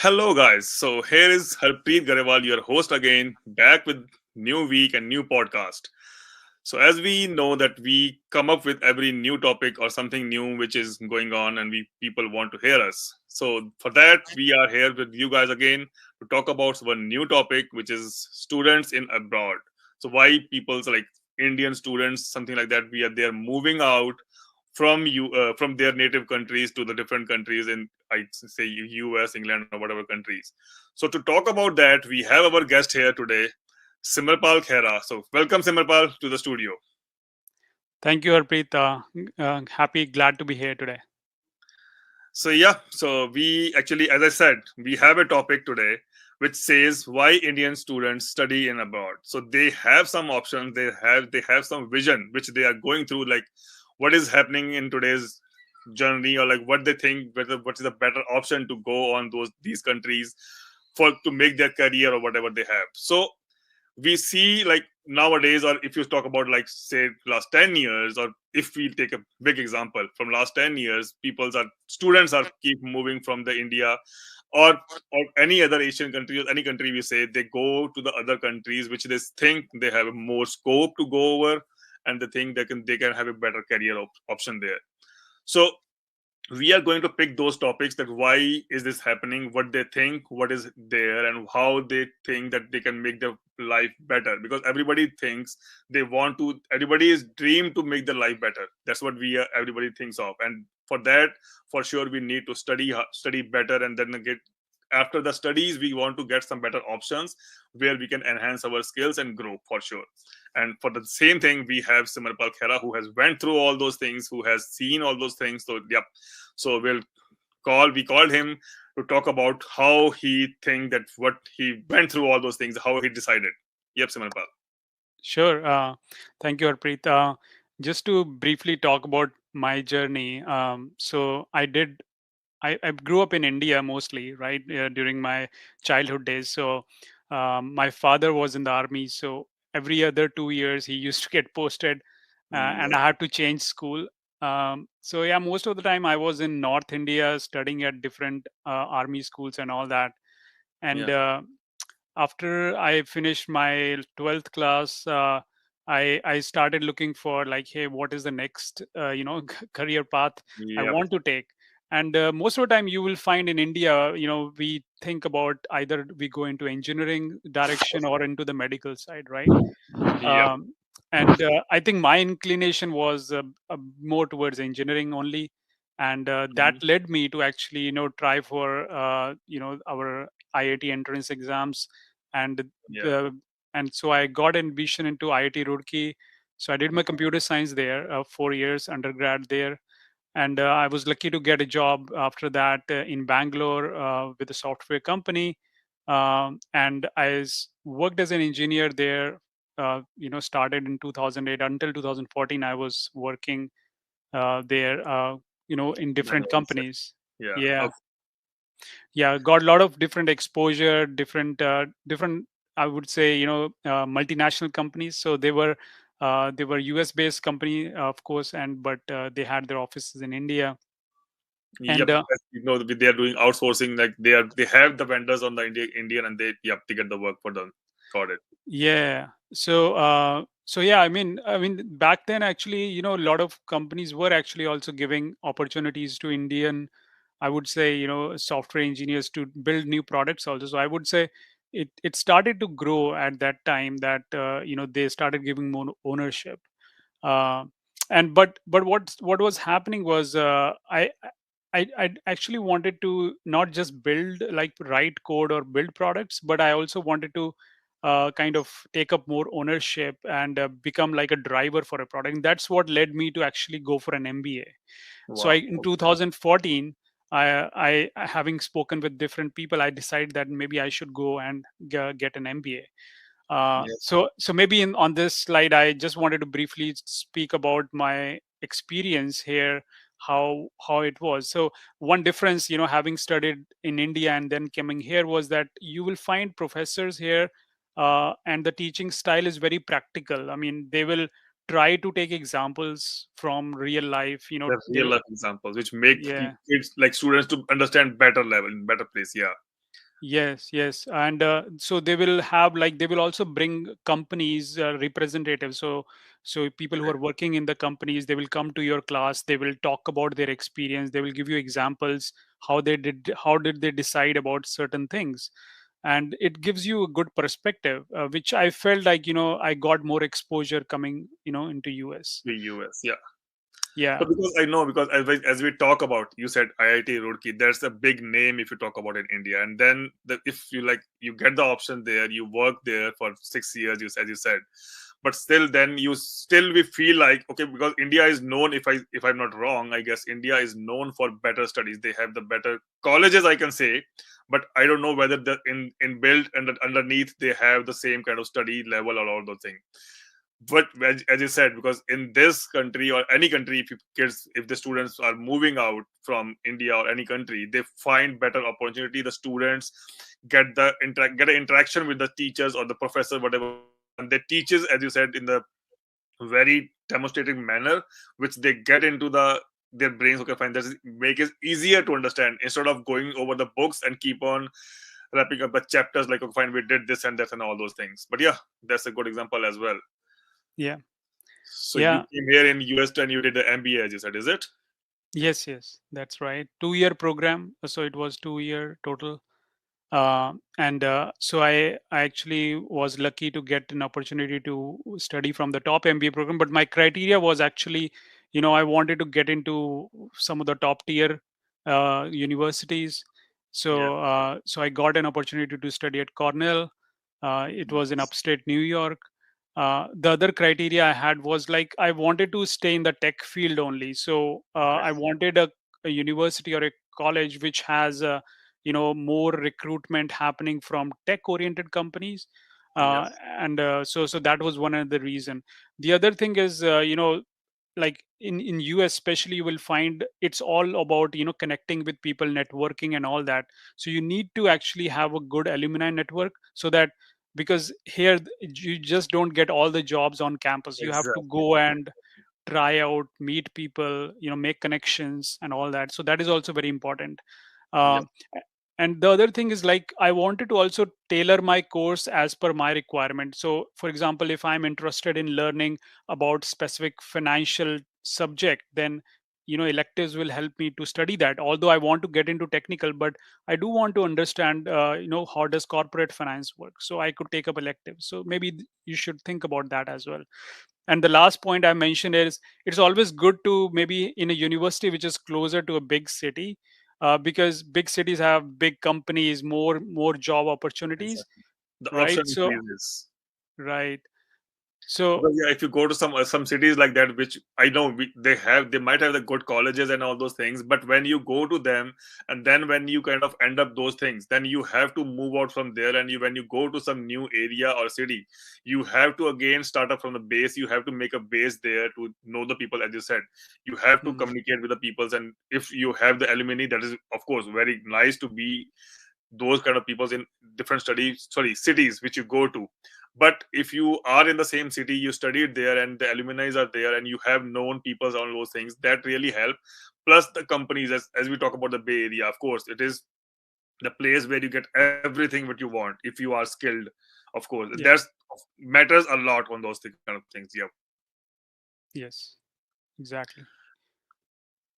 Hello, guys. So here is Harpreet Garewal, your host again, back with new week and new podcast. So as we know that we come up with every new topic or something new which is going on, and we people want to hear us. So for that, we are here with you guys again to talk about one new topic, which is students in abroad. So why people's like Indian students, something like that, they are moving out from their native countries to the different countries in I say US, England, or whatever countries. So to talk about that, we have our guest here today, Simarpal Khera. So welcome Simarpal to the studio. Thank you, Harpreet. Happy, glad to be here today. So yeah, so we actually, as I said, we have a topic today which says why Indian students study in abroad. So they have some options, they have some vision which they are going through, like what is happening in today's journey, or like what they think whether what is a better option to go on these countries for to make their career or whatever they have. So we see like nowadays, or if you talk about like say last 10 years, or if we take a big example from last 10 years, students are keep moving from the India or any other Asian country, or any country, we say they go to the other countries which they think they have more scope to go over, and they think they can have a better career option there. So we are going to pick those topics, that why is this happening, what they think, what is there, and how they think that they can make their life better, because everybody thinks everybody is dream to make their life better. That's what everybody thinks of. And for that, for sure, we need to study better, and then get after the studies we want to get some better options where we can enhance our skills and grow, for sure. And for the same thing, we have Simarpal Khera, who has went through all those things, who has seen all those things. So yep, so we called him to talk about how he think that what he went through all those things, how he decided. Yep, Simarpal. Sure. Thank you, Harpreet. Just to briefly talk about my journey. I grew up in India mostly, right, during my childhood days. So my father was in the army. So every other 2 years, he used to get posted, and Yep. I had to change school. So yeah, most of the time I was in North India studying at different army schools and all that. And Yeah. after I finished my 12th class, I started looking for like, hey, what is the next career path I Yep. want to take? And most of the time, you will find in India, we think about either we go into engineering direction or into the medical side, right? Yep. Um, and I think my inclination was more towards engineering only, and that Mhm. led me to actually try for our IIT entrance exams, and Yeah. the and so I got admission into IIT Roorkee. So I did my computer science there, 4 years undergrad there, and I was lucky to get a job after that in Bangalore with a software company. And worked as an engineer there. Started in 2008 until 2014. I was working there. In different Bangalore itself. companies. Yeah. Yeah, Okay. yeah, got a lot of different exposure, different, I would say, multinational companies. So they were US based company, of course, and but they had their offices in India. Yep. And As you know, they are doing outsourcing. Like they have the vendors on the Indian, and they get the work for them. Got it. yeah, so yeah, I mean back then, actually, a lot of companies were actually also giving opportunities to Indian, I would say, software engineers to build new products also. So I would say it started to grow at that time, that they started giving more ownership. uh, and but what was happening was, I actually wanted to not just build, like, write code or build products, but I also wanted to kind of take up more ownership and become like a driver for a product. And that's what led me to actually go for an MBA. So Wow. in Okay. 2014, having spoken with different people, I decided that maybe I should go and get an MBA. Yeah. So maybe on this slide, I just wanted to briefly speak about my experience here, how it was. So one difference, having studied in India and then coming here, was that you will find professors here, and the teaching style is very practical. I mean, they will try to take examples from real life. The They real life examples which make Yeah. kids like students to understand better level, better place. Yeah. Yes, yes, and so they will have, like, they will also bring companies representatives. So people who Okay. are working in the companies, they will come to your class. They will talk about their experience. They will give you examples how did they decide about certain things, and it gives you a good perspective, which I felt like, I got more exposure coming, into US. The US, yeah. So Yeah. because I know, because as we talk about, you said IIT Roorkee, there's a big name if you talk about in India, and then if you like, you get the option there, you work there for 6 years, as you said, but still, then you still we feel like, okay, because India is known, if I'm not wrong, I guess India is known for better studies. They have the better colleges, I can say, but I don't know whether the in built and underneath they have the same kind of study level or all those things. But as you said, because in this country or any country, if the students are moving out from India or any country, they find better opportunity. The students get an interaction with the teachers or the professor, whatever, and they teaches, as you said, in the very demonstrating manner, which they get into their brains. Okay, fine, that is make it easier to understand instead of going over the books and keep on wrapping up the chapters like, okay, fine, we did this and that and all those things. But yeah, that's a good example as well. Yeah. So you Yeah. came here in US and you did the MBA, as you said, is it? Yes, yes, that's right. 2-year program, so it was 2-year total. And so I actually was lucky to get an opportunity to study from the top MBA program. But my criteria was actually, I wanted to get into some of the top tier universities. Yeah. So I got an opportunity to study at Cornell. It was in Nice. upstate New York. The other criteria I had was, like, I wanted to stay in the tech field only. So Okay. I wanted a university or a college which has more recruitment happening from tech oriented companies. Yep. And so that was one of the reason. The other thing is, like in US especially, you will find it's all about, connecting with people, networking and all that. So you need to actually have a good alumni network, so that, because here you just don't get all the jobs on campus. You have to Exactly. go and try out, meet people, make connections and all that. So that is also very important. Yep. um, and the other thing is, like, I wanted to also tailor my course as per my requirement. So for example, if I'm interested in learning about specific financial subject, then electives will help me to study that. Although I want to get into technical, but I do want to understand, how does corporate finance work, so I could take up electives. So maybe you should think about that as well. And the last point I mentioned is, it's always good to maybe in a university which is closer to a big city, because big cities have big companies, more job opportunities, Exactly. The option right? So increases. right. So Because yeah, if you go to some cities like that, which I know they might have the good colleges and all those things, but when you go to them, and then when you kind of end up those things, then you have to move out from there, and when you go to some new area or city, you have to again start up from the base. You have to make a base there to know the people, as you said. You have to mm, communicate with the peoples, and if you have the alumni, that is of course very nice to be those kind of peoples in different cities which you go to. But if you are in the same city, you studied there, and the alumni are there, and you have known people on those things, that really help. Plus the companies, as we talk about the Bay Area, of course it is the place where you get everything what you want if you are skilled. Of course, yeah. that's matters a lot on those kind of things. Yeah. Yes, exactly.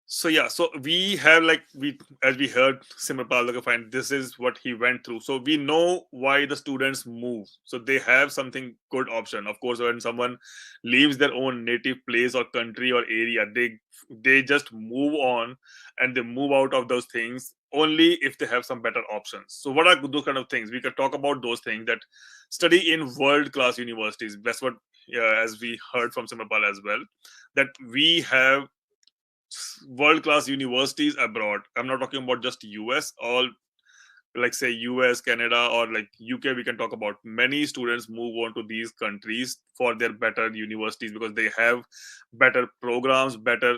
So yeah, so we have like we as we heard Simrapal, like fine, this is what he went through. So we know why the students move. So they have something good option. Of course, when someone leaves their own native place or country or area, they just move on and they move out of those things only if they have some better options. So what are those kind of things? We could talk about those things that study in world class universities. That's what as we heard from Simrapal as well, that we have world class universities abroad. I'm not talking about just US, all like say US, Canada, or like UK. We can talk about many students move on to these countries for their better universities because they have better programs, better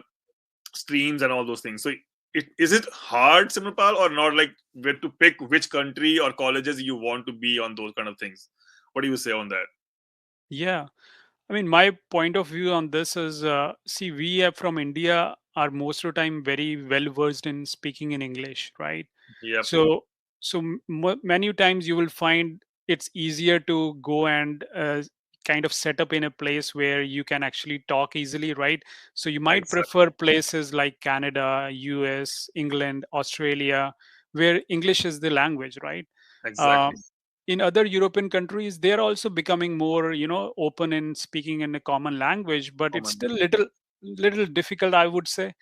streams, and all those things. So, is it hard, Simrapal, or not? Like, where to pick which country or colleges you want to be on those kind of things? What do you say on that? Yeah, I mean, my point of view on this is, see, we are from India, are most of the time very well versed in speaking in English, right? Yep. So so many times you will find it's easier to go and kind of set up in a place where you can actually talk easily, right? So you might Exactly. prefer places like Canada, US, England, Australia, where English is the language, right? Exactly. um, in other European countries, they're also becoming more, open in speaking in a common language, but it's Common. still little difficult, I would say.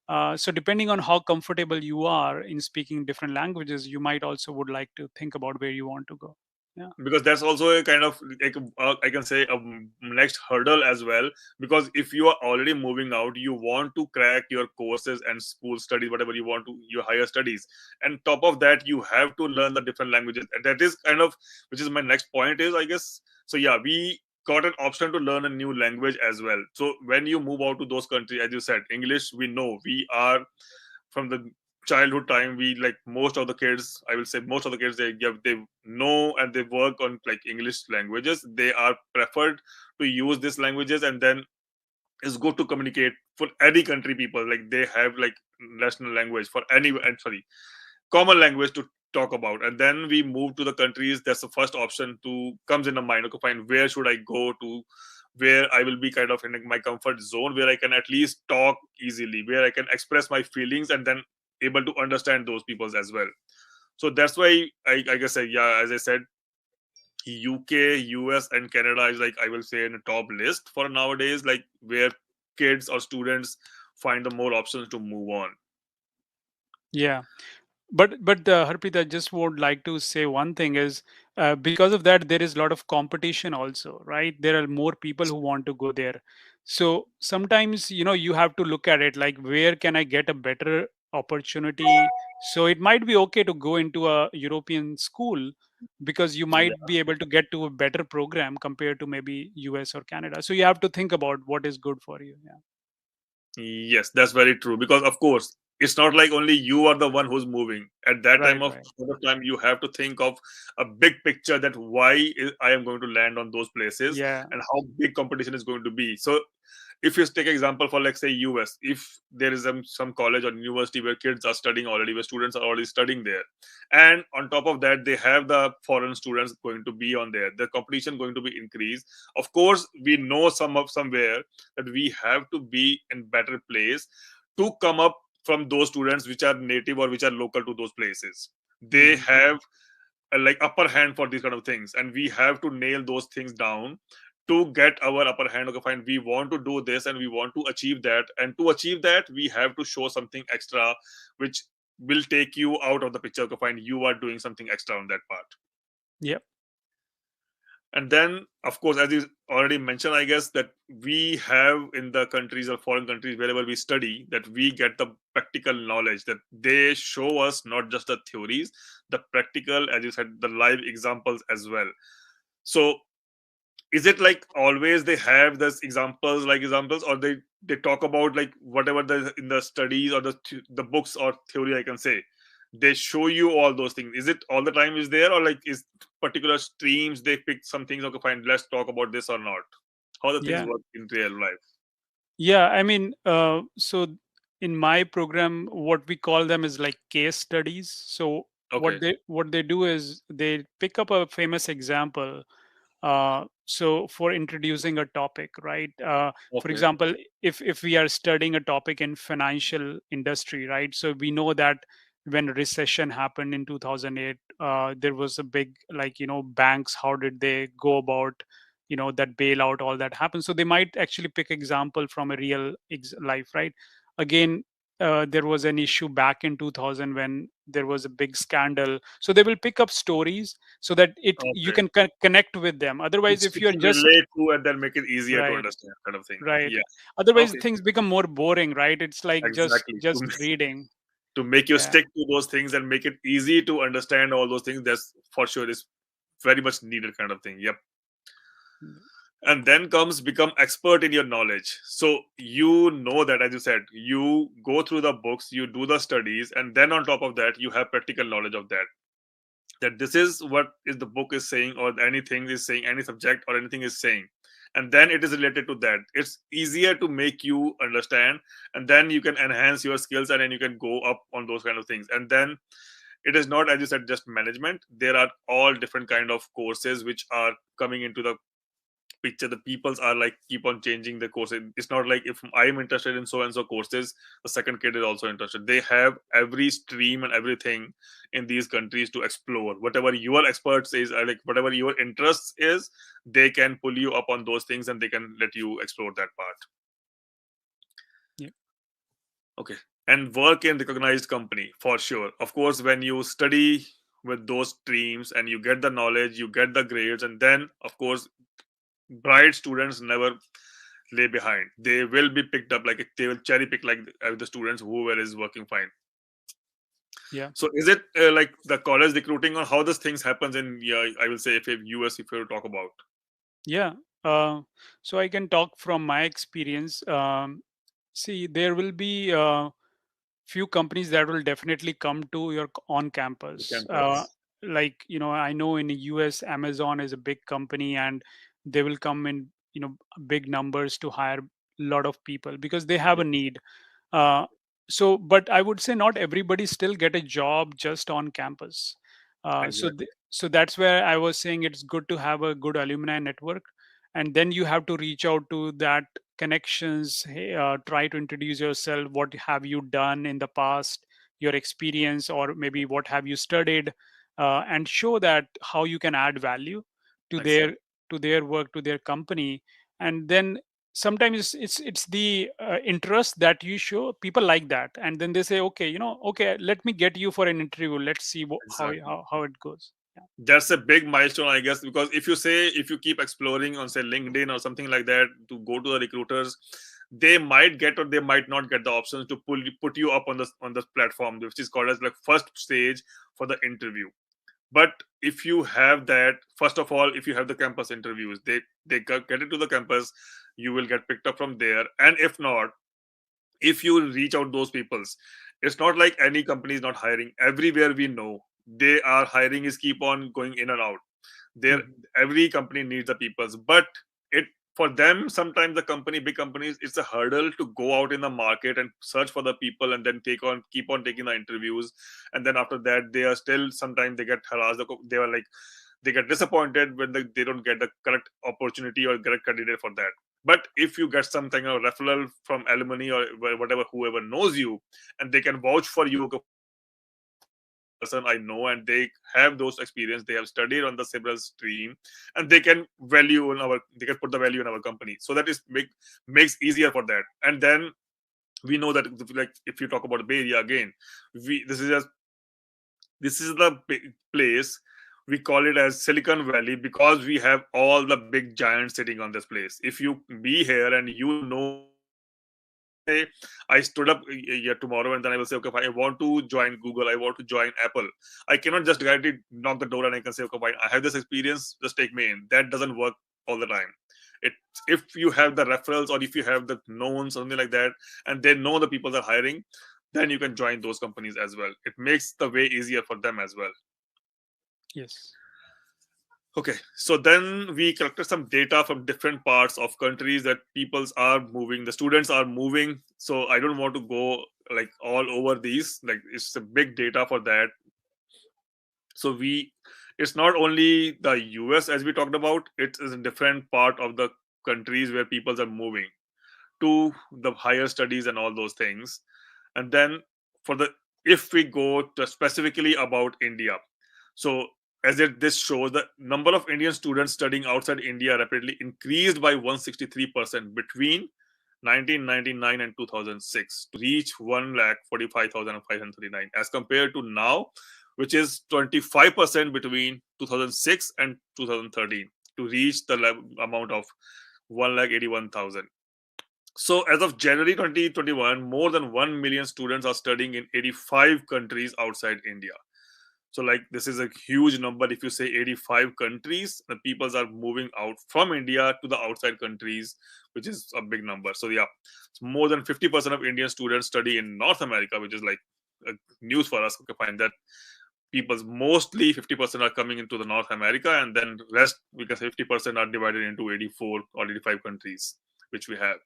So depending on how comfortable you are in speaking different languages, you might also would like to think about where you want to go. Yeah. Because that's also a kind of like I can say a next hurdle as well. Because if you are already moving out, you want to crack your courses and school studies, whatever you want to, your higher studies, and top of that you have to learn the different languages. And that is kind of, which is my next point is, I guess. So yeah, we got an option to learn a new language as well. So when you move out to those countries, as you said, English, we know, we are from the childhood time, we like most of the kids, I will say most of the kids, they know and they work on like English languages. They are preferred to use these languages, and then it's good to communicate for any country people. Like they have like national language for any, and sorry, common language to talk about. And then we move to the countries, that's the first option to comes in the mind. Okay, fine, where should I go to, where I will be kind of in like my comfort zone, where I can at least talk easily, where I can express my feelings, and then able to understand those peoples as well. So that's why I guess yeah, as I said, UK, US, and Canada is like, I will say, in the top list for nowadays, like where kids or students find the more options to move on. Yeah. But Harpreet, I just would like to say one thing is, because of that there is a lot of competition also, right? There are more people who want to go there. So sometimes, you have to look at it like, where can I get a better opportunity? So it might be okay to go into a European school, because you might Yeah. be able to get to a better program compared to maybe US or Canada. So you have to think about what is good for you. Yeah. Yes, that's very true. Because of course, it's not like only you are the one who's moving. At that time Right, of right. point of time, you have to think of a big picture, that why I am going to land on those places, Yeah. and how big competition is going to be. So if you take example for, like, say, US, if there is some college or university where kids are studying already, where students are already studying there, and on top of that they have the foreign students going to be on there, the competition going to be increased. Of course, we know somewhere that we have to be in better place to come up from those students which are native or which are local to those places. They Hmm. have a like upper hand for these kind of things, and we have to nail those things down to get our upper hand. Okay, fine, we want to do this and we want to achieve that, and to achieve that we have to show something extra, which will take you out of the picture. Okay, fine, you are doing something extra on that part. Yep. And then, of course, as you already mentioned, I guess, that we have in the countries or foreign countries wherever we study, that we get the practical knowledge, that they show us not just the theories, the practical, as you said, the live examples as well. So is it like always they have this examples, like examples, or they talk about like whatever the in the studies or the books or theory, I can say, they show you all those things? Is it all the time is there, or like is particular streams they pick some things? Okay, fine, let's talk about this or not. How the things Yeah. work in real life? Yeah, I mean, so in my program, what we call them is like case studies. So Okay. what they do is they pick up a famous example. So for introducing a topic, right? For Okay. example, if we are studying a topic in financial industry, right? So we know that when recession happened in 2008, there was a big, like, banks. How did they go about, that bailout, all that happened? So they might actually pick example from a real life, right? Again, there was an issue back in 2000 when there was a big scandal. So they will pick up stories so that you Okay. can connect with them. Otherwise, if Which you're you just relate to and then make it easier to right, understand, kind of thing. right, Yeah. otherwise Okay. things become more boring, right? It's like just Exactly. just reading. To make you Yeah. stick to those things and make it easy to understand all those things, that's for sure is very much needed, kind of thing. Yep. And then comes become expert in your knowledge. So you know that, as you said, you go through the books, you do the studies, and then on top of that you have practical knowledge of that, that this is what is the book is saying, or anything is saying, any subject or anything is saying, and then it is related to that. It's easier to make you understand, and then you can enhance your skills, and then you can go up on those kind of things. And then it is not, as you said, just management. There are all different kind of courses which are coming into the picture. The peoples are like keep on changing the course. It's not like if I am interested in so and so courses, the second kid is also interested. They have every stream and everything in these countries to explore. Whatever your experts is, like whatever your interest is, they can pull you up on those things and they can let you explore that part. Yeah. Okay. And work in recognized company for sure. Of course, when you study with those streams and you get the knowledge, you get the grades, and then of course bright students never lay behind. They will be picked up, like they will cherry pick like the students whoever is working fine. Yeah. So is it like the college recruiting, or how this things happens in, yeah, I will say if US, if you talk about. Yeah. So I can talk from my experience. See, there will be few companies that will definitely come to your on The campus. campus. Like, I know in the US, Amazon is a big company, and they will come in, big numbers to hire a lot of people because they have Yeah, a need. Uh, so, but I would say not everybody still get a job just on campus. exactly. So that's where I was saying it's good to have a good alumni network, and then you have to reach out to that connections. Hey, try to introduce yourself. What have you done in the past? Your experience, or maybe what have you studied, and show that how you can add value to Exactly. their work, to their company. And then sometimes it's the interest that you show. People like that, and then they say, okay, okay, let me get you for an interview. Let's see Exactly. how it goes. Yeah. That's a big milestone, I guess, because if you keep exploring on say LinkedIn or something like that to go to the recruiters, they might get or they might not get the options to put you up on this platform, which is called as like first stage for the interview. But if you have that, first of all, if you have the campus interviews, get it to the campus, you will get picked up from there. And if not, if you reach out those peoples, it's not like any company is not hiring. Everywhere we know they are hiring, is keep on going in and out there. Mhm. Every company needs the peoples, but it for them sometimes the big companies, it's a hurdle to go out in the market and search for the people and then keep on taking the interviews. And then after that they are still, sometimes they get harassed. They are like, they get disappointed when they don't get the correct opportunity or correct candidate for that. But if you get something, a referral from alumni or whatever, whoever knows you, and they can vouch for you, okay, this person I know, and they have those experience, they have studied on the similar stream, and they can put the value in our company. So that is makes easier for that. And then we know that, like if you talk about the Bay Area again, we this is the place, we call it as Silicon Valley because we have all the big giants sitting on this place. If you be here and you know say I stood up here tomorrow and then I will say, okay, fine, I want to join Google, I want to join Apple. I cannot just directly knock the door and I can say, okay, fine, I have this experience, just take me in. That doesn't work all the time. It If you have the referrals or if you have the known something like that, and they know the people that are hiring, then you can join those companies as well. It makes the way easier for them as well. Yes. Okay, so then we collected some data from different parts of countries that peoples are moving, the students are moving. So I don't want to go like all over these, like it's a big data for that. So it's not only the US as we talked about, it is a different part of the countries where peoples are moving to the higher studies and all those things. And then for the if we go to specifically about India, so this shows the number of Indian students studying outside India rapidly increased by 163% between 1999 and 2006 to reach 1,45,539 as compared to now, which is 25% between 2006 and 2013 to reach the amount of 1,81,000. So, as of January 2021, more than 1 million students are studying in 85 countries outside India. So, like, this is a huge number. If you say 85 countries, the peoples are moving out from India to the outside countries, which is a big number. So, yeah, so more than 50% of Indian students study in North America, which is like news for us. Okay, fine. That people's mostly 50% are coming into the North America, and then rest, we can say 50% are divided into 84 or 85 countries, which we have.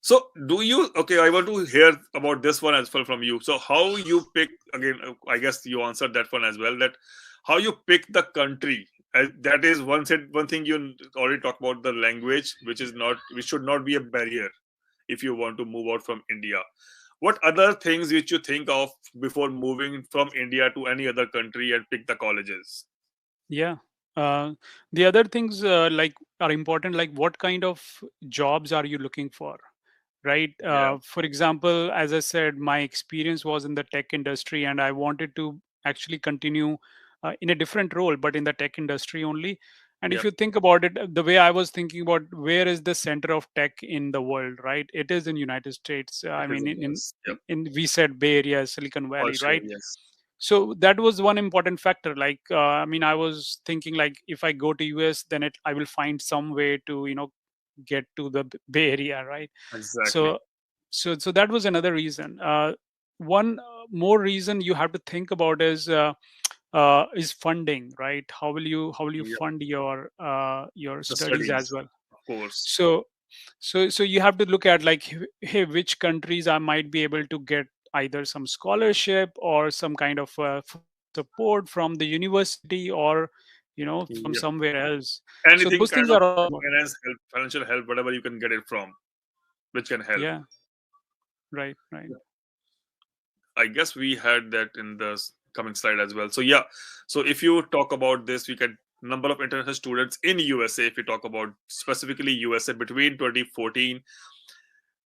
So, do you? Okay, I want to hear about this one as well from you. So, how you pick again? I guess you answered that one as well. That how you pick the country. That is one thing you already talked about, the language, which should not be a barrier if you want to move out from India. What other things which you think of before moving from India to any other country and pick the colleges? Yeah. Uh, the other things like are important, like what kind of jobs are you looking for, right? Yeah, For example, as I said, my experience was in the tech industry, and I wanted to actually continue in a different role, but in the tech industry only. And yeah, if you think about it, the way I was thinking about where is the center of tech in the world, right? It is in United States. it I is mean, in US. Yep, in we said Bay Area, Silicon for Valley, sure. right? Yes, So that was one important factor. Like, I mean, I was thinking like if I go to US, then I will find some way to get to the Bay Area, right? exactly. So so that was another reason. One more reason you have to think about is funding, right? How will you Yep, fund your the studies as studies, well? of course. So so you have to look at like, hey, which countries I might be able to get either some scholarship or some kind of support from the university, or from Yep. somewhere else. So Anything those kind things of are also important. finance help, financial help, whatever you can get it from, which can help. Yeah, right. I guess we had that in the coming slide as well. So yeah, so if you talk about this, we can number of international students in USA. If we talk about specifically USA between 2014,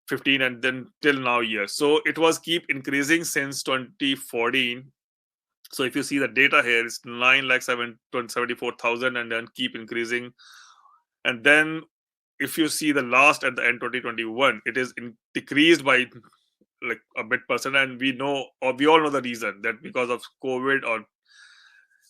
15, and then till now year. So it was keep increasing since 2014. So if you see the data here, it's 9,74,000 and then keep increasing. And then if you see the last at the end 2021, it is decreased by like a bit percent, and we know, or we all know the reason, that because of COVID or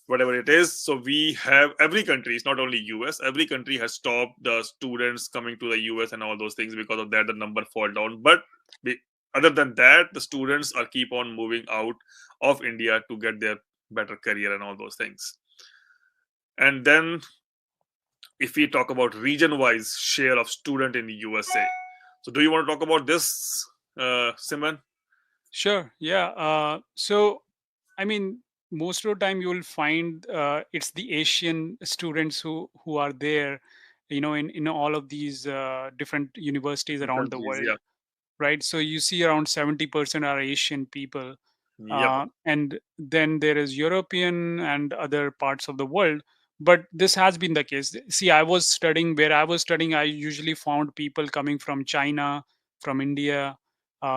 whatever it is. So we have every country, it's not only US, every country has stopped the students coming to the US and all those things. Because of that, the number fall down. But the, other than that, the students are keep on moving out of India to get their better career and all those things. And then if we talk about region wise share of student in the USA, so do you want to talk about this, Simon? Sure. Yeah. So, I mean, most of the time you will find it's the Asian students who are there, in all of these different universities around the Countries, yeah. world, right? So you see around 70% are Asian people, Yep. and then there is European and other parts of the world. But this has been the case. See, I was studying where I was studying. I usually found people coming from China, from India,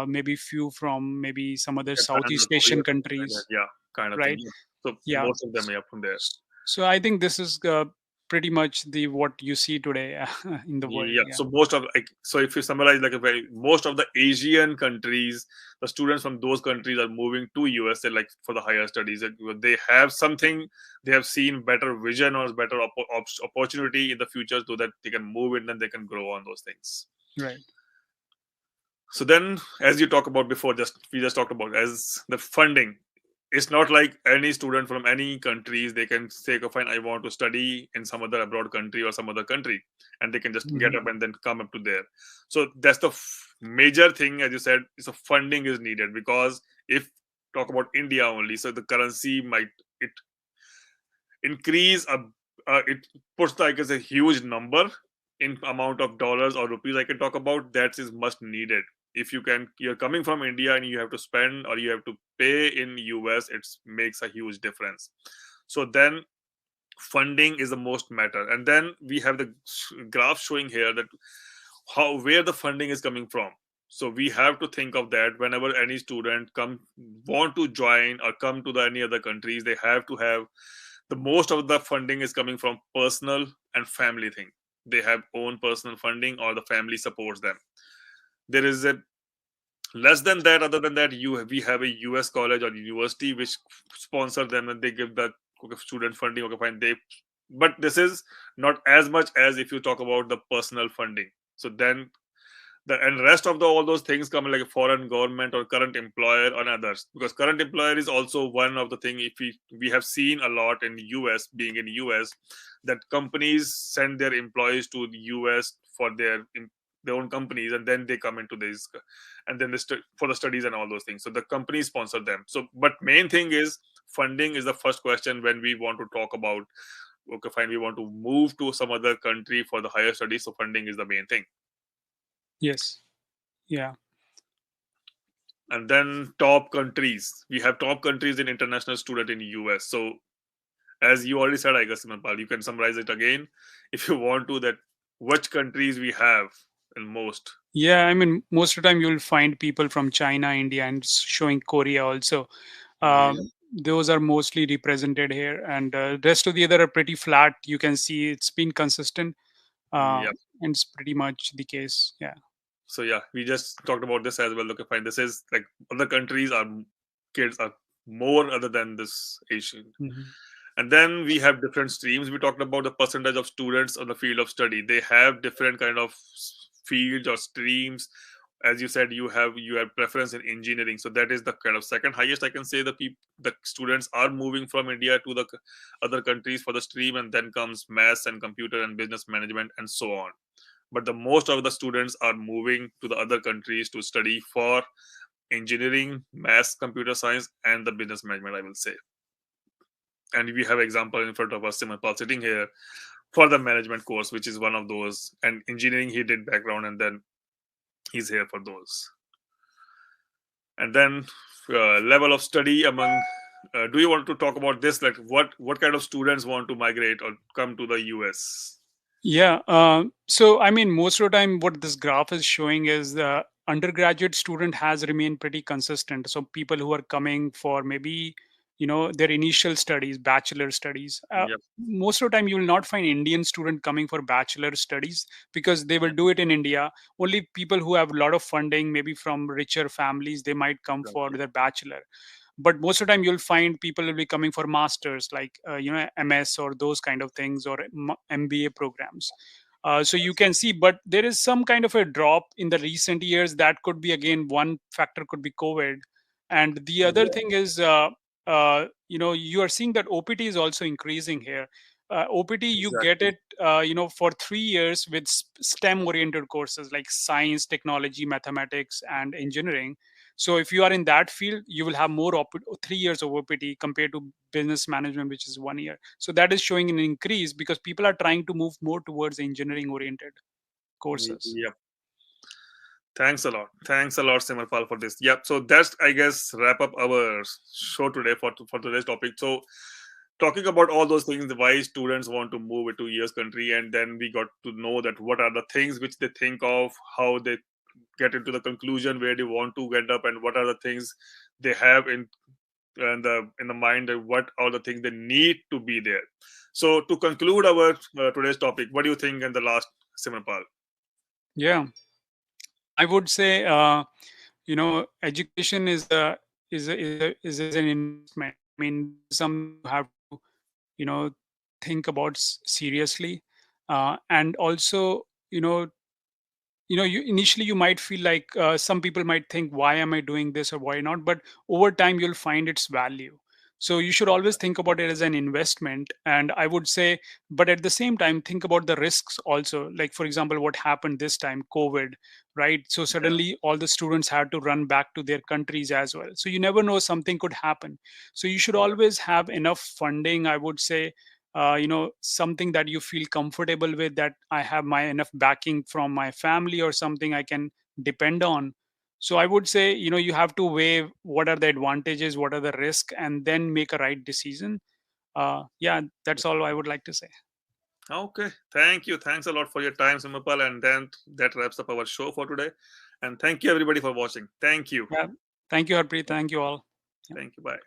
maybe few from maybe some other Japan or Southeast Korea, Asian something like that. countries, Yeah, kind of thing. right? Yeah. So Yeah. most of them are from there. So I think this is pretty much the what you see today in the world. Yeah. Yeah. So most of like, so if you summarize like a very most of the Asian countries, the students from those countries are moving to USA like for the higher studies. They have something, they have seen better vision or better opportunity in the future, so that they can move in and they can grow on those things. Right. So then, as you talk about before, just we just talked about as the funding. It's not like any student from any countries they can say, "Oh, fine, I want to study in some other abroad country or some other country," and they can just get Mhm. up and then come up to there. So that's the major thing, as you said, is a funding is needed. Because if talk about India only, so the currency might it increase it puts like as a huge number in amount of dollars or rupees I can talk about, that is must needed. If you're coming from India and you have to spend or you have to pay in US, it makes a huge difference. So then funding is the most matter. And then we have the graph showing here that how where the funding is coming from. So we have to think of that whenever any student come want to join or come to the any other countries, they have to have the most of the funding is coming from personal and family thing. They have own personal funding or the family supports them. There is a less than that. Other than that, we have a US college or university which sponsor them and they give the student funding. Okay, fine. But this is not as much as if you talk about the personal funding. So then and rest of the all those things come like a foreign government or current employer or others, because current employer is also one of the thing. If we have seen a lot in US, being in US, that companies send their employees to the US for their their own companies, and then they come into this, and then for the studies and all those things. So the companies sponsor them. So, but main thing is funding is the first question when we want to talk about. Okay, fine. We want to move to some other country for the higher studies, so funding is the main thing. Yes. Yeah. And then top countries. We have top countries in international student in US. So as you already said, I guess, Manpal, you can summarize it again if you want to. That which countries we have in most. Yeah, I mean, most of the time you'll find people from China, India, and showing Korea also. Yeah, Those are mostly represented here, and rest of the other are pretty flat. You can see it's been consistent, yeah. and it's pretty much the case. Yeah. So yeah, we just talked about this as well. Okay, fine. This is like other countries are kids are more other than this Asian. Mhm. And then we have different streams. We talked about the percentage of students on the field of study. They have different kind of fields or streams. As you said, you have preference in engineering, so that is the kind of second highest. I can say the students are moving from India to the other countries for the stream, and then comes maths and computer and business management and so on. But the most of the students are moving to the other countries to study for engineering, maths, computer science, and the business management, I will say. And we have example in front of us, Simapal sitting here for the management course, which is one of those. And engineering he did background, and then he's here for those. And then level of study among. Do you want to talk about this? Like what kind of students want to migrate or come to the US? Yeah. So, I mean, most of the time, what this graph is showing is the undergraduate student has remained pretty consistent. So, people who are coming for maybe, their initial studies, bachelor studies, Yep. most of the time, you will not find Indian student coming for bachelor studies because they will Yep. do it in India. Only people who have a lot of funding, maybe from richer families, they might come for Exactly. their bachelor. But most of the time you'll find people will be coming for masters, like MS or those kind of things, or MBA programs. So you can see, but there is some kind of a drop in the recent years. That could be, again, one factor could be COVID, and the other Yeah. thing is you are seeing that OPT is also increasing here. OPT, you get Exactly. it for 3 years with STEM oriented courses like science, technology, mathematics, and engineering. So if you are in that field, you will have more 3 years of OPT compared to business management, which is 1 year. So that is showing an increase because people are trying to move more towards engineering oriented courses. Yep. Thanks a lot. Thanks a lot, Simarpal, for this. Yep. So that's, I guess, wrap up our show today for today's topic. So talking about all those things, why students want to move into US country, and then we got to know that what are the things which they think of, how they get into the conclusion where they want to get up, and what are the things they have in the mind, and what are the things they need to be there. So to conclude our today's topic, what do you think in the last, Simarpal? Yeah, I would say education is an investment. I mean, this is something you have to you know think about seriously, and also you initially you might feel like some people might think, why am I doing this or why not, but over time you'll find its value. So you should always think about it as an investment, and I would say, but at the same time think about the risks also. Like, for example, what happened this time, COVID, right? So Yeah. suddenly all the students had to run back to their countries as well, so you never know, something could happen. So you should Yeah. always have enough funding, I would say. Something that you feel comfortable with, that I have my enough backing from my family or something I can depend on. So I would say, you have to weigh what are the advantages, what are the risks, and then make a right decision. Yeah, that's all I would like to say. Okay, thank you. Thanks a lot for your time, Simapal. And then that wraps up our show for today. And thank you, everybody, for watching. Thank you. Yeah, thank you, Harpreet. Thank you all. Yeah. Thank you. Bye.